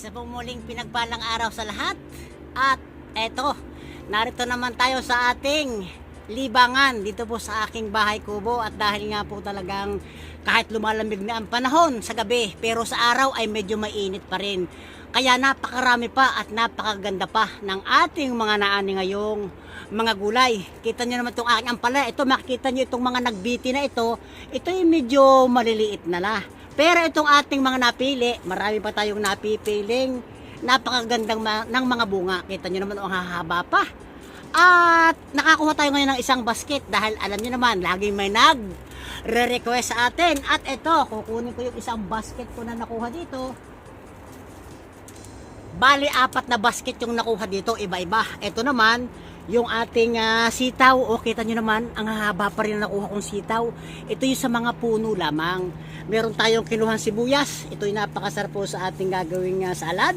Isa pong muling pinagpalang araw sa lahat. At eto, narito naman tayo sa ating libangan dito po sa aking bahay kubo. At dahil nga po talagang kahit lumalamig na ang panahon sa gabi, pero sa araw ay medyo mainit pa rin. Kaya napakarami pa at napakaganda pa ng ating mga naani ngayong mga gulay. Kita nyo naman itong aking ampala. Ito, makikita nyo itong mga nagbiti na ito. Ito ay medyo maliliit na la. Pero itong ating mga napili, marami pa tayong napipiling napakagandang ng mga bunga. Kita nyo naman ang hahaba pa. At nakakuha tayo ngayon ng isang basket dahil alam nyo naman, laging may nag-request sa atin. At ito, kukunin ko yung isang basket ko na nakuha dito. Bali, 4 na basket yung nakuha dito, iba-iba. Ito naman, yung ating sitaw. O, kita nyo naman, ang hahaba pa rin nakuha kong sitaw. Ito yung sa mga puno lamang. Meron tayong kinuhang sibuyas. Ito yung napakasarap po sa ating gagawing salad.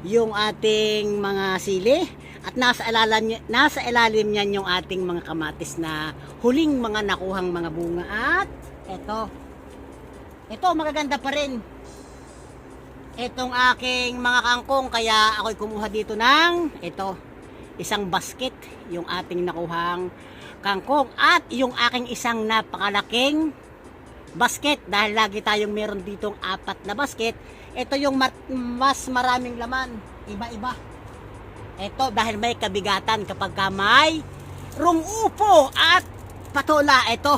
Yung ating mga sili. At nasa ilalim niyan yung ating mga kamatis na huling mga nakuhang mga bunga. At ito magaganda pa rin. Itong aking mga kangkong, kaya ako'y kumuha dito ng isang basket, yung ating nakuhang kangkong. At yung aking isang napakalaking basket, dahil lagi tayong meron ditong 4 na basket. Ito yung mas maraming laman, iba-iba. Ito dahil may kabigatan kapag may upo at patola. Ito,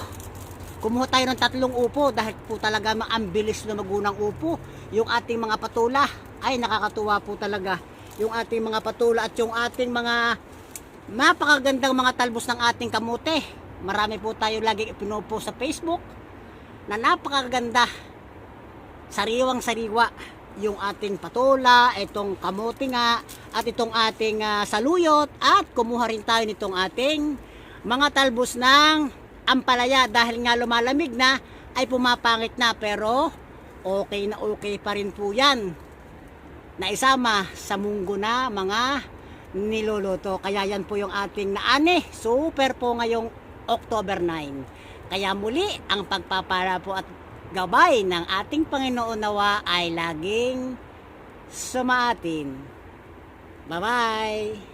kumuha tayo ng 3 upo dahil po talaga ang bilis na magunang upo. Yung ating mga patula ay nakakatuwa po talaga. Yung ating mga patula at yung ating mga napakagandang mga talbos ng ating kamote. Marami po tayo lagi pinupost sa Facebook na napakaganda. Sariwang sariwa yung ating patula, itong kamote nga, at itong ating saluyot. At kumuha rin tayo nitong ating mga talbos ng ampalaya dahil nga lumalamig na ay pumapangit na, pero okay na okay pa rin po yan na isama sa munggo na mga niluluto. Kaya yan po yung ating naani. Super po ngayong October 9. Kaya muli ang pagpapala po at gabay ng ating Panginoon nawa ay laging sumaatin. Bye bye.